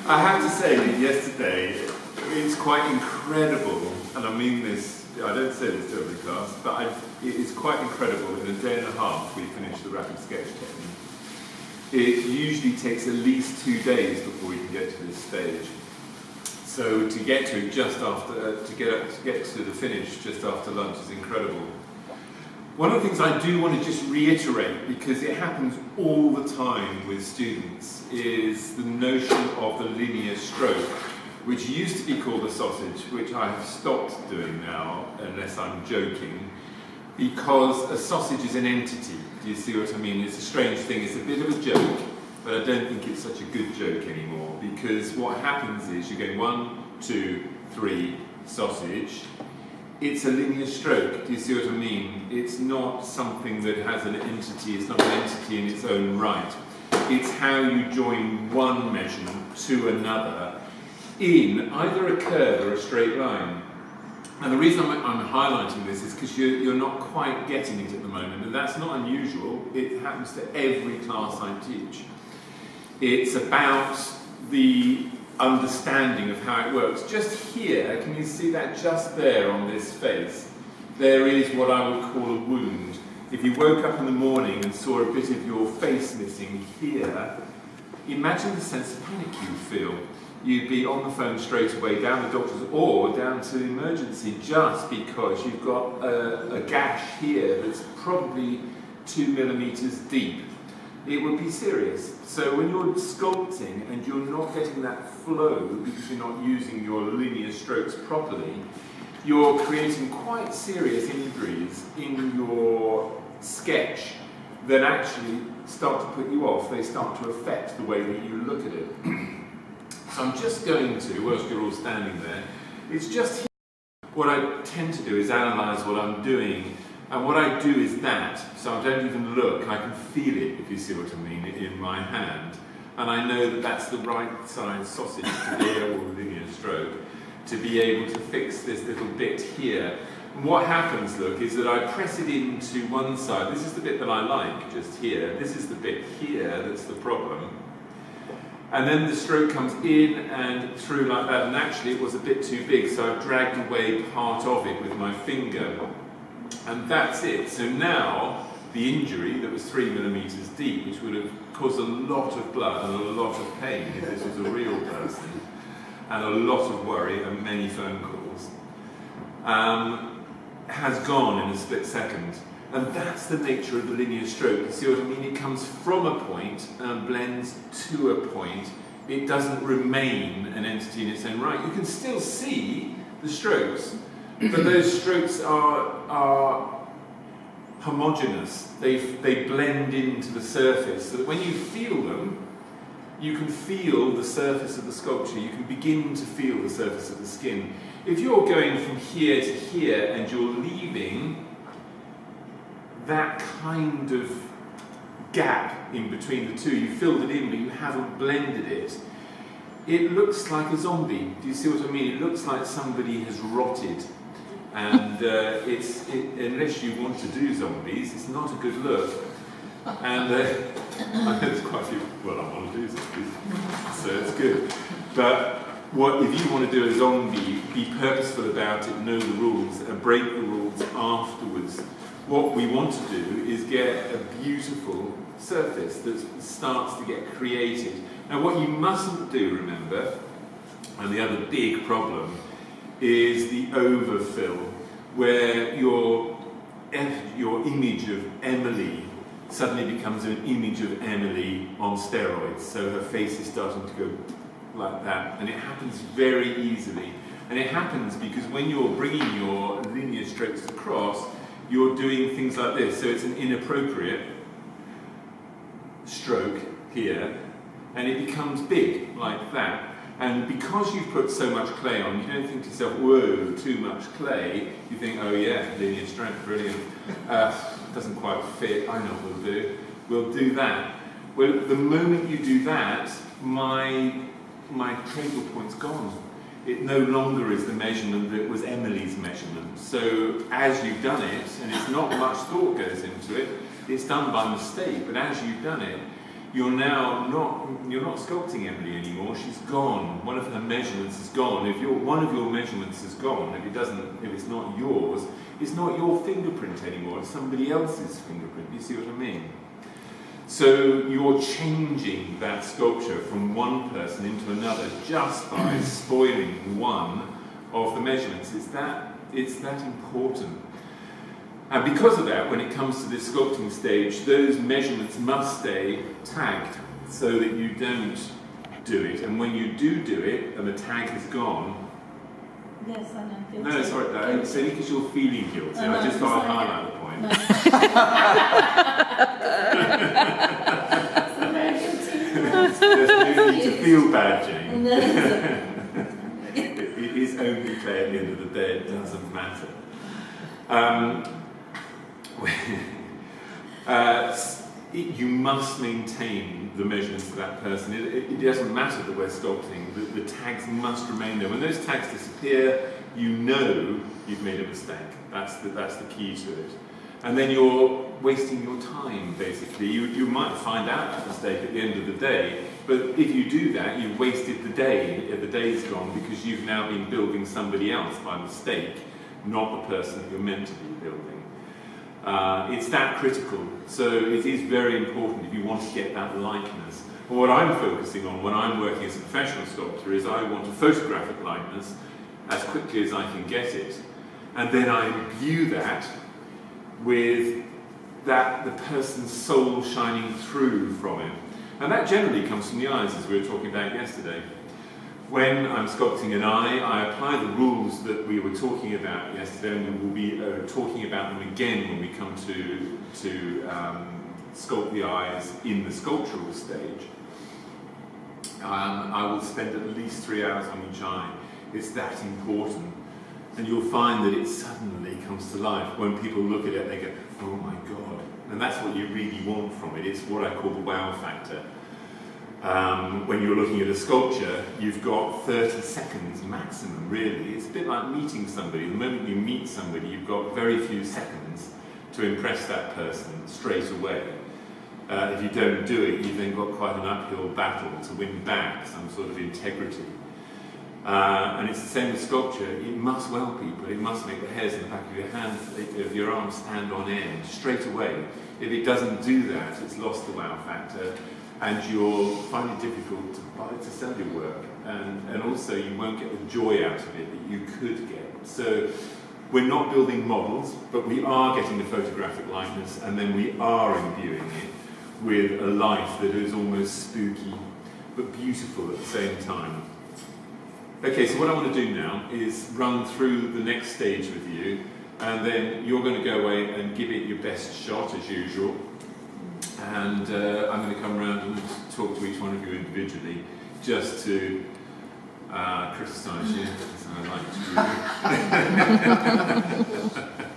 I have to say that yesterday, it's quite incredible, and I mean this, I don't say this to every class, but it is quite incredible. In a day and a half, we finished the rapid sketch technique. It usually takes at least 2 days before we can get to this stage. So to get to it just after, to get to the finish just after lunch is incredible. One of the things I do want to just reiterate, because it happens all the time with students, is the notion of the linear stroke, which used to be called a sausage, which I have stopped doing now, unless I'm joking, because a sausage is an entity. Do you see what I mean? It's a strange thing, it's a bit of a joke, but I don't think it's such a good joke anymore, because what happens is you're going 1, 2, 3, sausage. It's a linear stroke, do you see what I mean? It's not something that has an entity, it's not an entity in its own right. It's how you join one measurement to another in either a curve or a straight line. And the reason I'm highlighting this is because you're not quite getting it at the moment, and that's not unusual. It happens to every class I teach. It's about the understanding of how it works. Just here, can you see that just there on this face? There is what I would call a wound. If you woke up in the morning and saw a bit of your face missing here, imagine the sense of panic you'd feel. You'd be on the phone straight away down the doctor's or down to the emergency just because you've got a gash here that's probably 2 millimeters deep. It would be serious. So when you're sculpting and you're not getting that flow because you're not using your linear strokes properly, you're creating quite serious injuries in your sketch that actually start to put you off. They start to affect the way that you look at it. So I'm just going to, whilst you're all standing there, it's just here. What I tend to do is analyse what I'm doing. And what I do is that, so I don't even look, I can feel it, if you see what I mean, in my hand. And I know that that's the right size sausage to be able, linear stroke, to be able to fix this little bit here. And what happens, look, is that I press it into one side. This is the bit that I like, just here. This is the bit here that's the problem. And then the stroke comes in and through like that, and actually it was a bit too big, so I've dragged away part of it with my finger. And that's it. So now, the injury that was 3 millimeters deep, which would have caused a lot of blood and a lot of pain if this was a real person, and a lot of worry and many phone calls, has gone in a split second. And that's the nature of the linear stroke. You see what I mean? It comes from a point and blends to a point. It doesn't remain an entity in its own right. You can still see the strokes, but those strokes are homogeneous. They blend into the surface, so that when you feel them, you can feel the surface of the sculpture. You can begin to feel the surface of the skin. If you're going from here to here and you're leaving that kind of gap in between the two, you filled it in but you haven't blended it, it looks like a zombie. Do you see what I mean? It looks like somebody has rotted. And unless you want to do zombies, it's not a good look. And I know there's quite a few, well, I want to do zombies, so it's good. But if you want to do a zombie, be purposeful about it, know the rules, and break the rules afterwards. What we want to do is get a beautiful surface that starts to get created. Now what you mustn't do, remember, and the other big problem, is the overfill, where your image of Emily suddenly becomes an image of Emily on steroids. So her face is starting to go like that, and it happens very easily. And it happens because when you're bringing your linear strokes across, you're doing things like this. So it's an inappropriate stroke here, and it becomes big like that. And because you've put so much clay on, you don't think to yourself, whoa, too much clay. You think, oh yeah, linear stroke, brilliant. Doesn't quite fit, I know what we'll do. We'll do that. Well, the moment you do that, my cradle point's gone. It no longer is the measurement that was Emily's measurement. So as you've done it, and it's not much thought goes into it, it's done by mistake, but as you've done it, you're not sculpting Emily anymore. She's gone. One of her measurements is gone. If one of your measurements is gone, if it's not yours, it's not your fingerprint anymore. It's somebody else's fingerprint. You see what I mean? So you're changing that sculpture from one person into another just by spoiling one of the measurements. It's that important. And because of that, when it comes to this sculpting stage, those measurements must stay tagged so that you don't do it. And when you do it, and the tag is gone. Yes, I know. Guilty. No, sorry, it's only because you're feeling guilty. I just thought I'd highlight the point. No. There's no need to feel bad, Jane. It is only fair at the end of the day, it doesn't matter. You must maintain the measurements of that person. It doesn't matter that we're sculpting, the tags must remain there. When those tags disappear, you know you've made a mistake. That's the key to it. And then you're wasting your time, basically. You might find out that mistake at the end of the day, but if you do that, you've wasted the day. The day's gone because you've now been building somebody else by mistake, not the person that you're meant to be building. It's that critical, so it is very important if you want to get that likeness. But what I'm focusing on when I'm working as a professional sculptor is I want a photographic likeness as quickly as I can get it, and then I imbue that with the person's soul shining through from it. And that generally comes from the eyes, as we were talking about yesterday. When I'm sculpting an eye, I apply the rules that we were talking about yesterday, and we will be talking about them again when we come to sculpt the eyes in the sculptural stage. I will spend at least 3 hours on each eye. It's that important. And you'll find that it suddenly comes to life. When people look at it, they go, oh my God. And that's what you really want from it. It's what I call the wow factor. When you're looking at a sculpture, you've got 30 seconds maximum, really. It's a bit like meeting somebody. The moment you meet somebody, you've got very few seconds to impress that person straight away. If you don't do it, you've then got quite an uphill battle to win back some sort of integrity. And it's the same with sculpture. It must wow people. It must make the hairs in the back of your hands, of your arms stand on end straight away. If it doesn't do that, it's lost the wow factor, and you'll find it difficult to sell your work, and also you won't get the joy out of it that you could get. So we're not building models, but we are getting the photographic likeness, and then we are imbuing it with a life that is almost spooky but beautiful at the same time. Okay, so what I want to do now is run through the next stage with you, and then you're going to go away and give it your best shot as usual. And I'm going to come around and talk to each one of you individually, just to criticise you, as I like to do.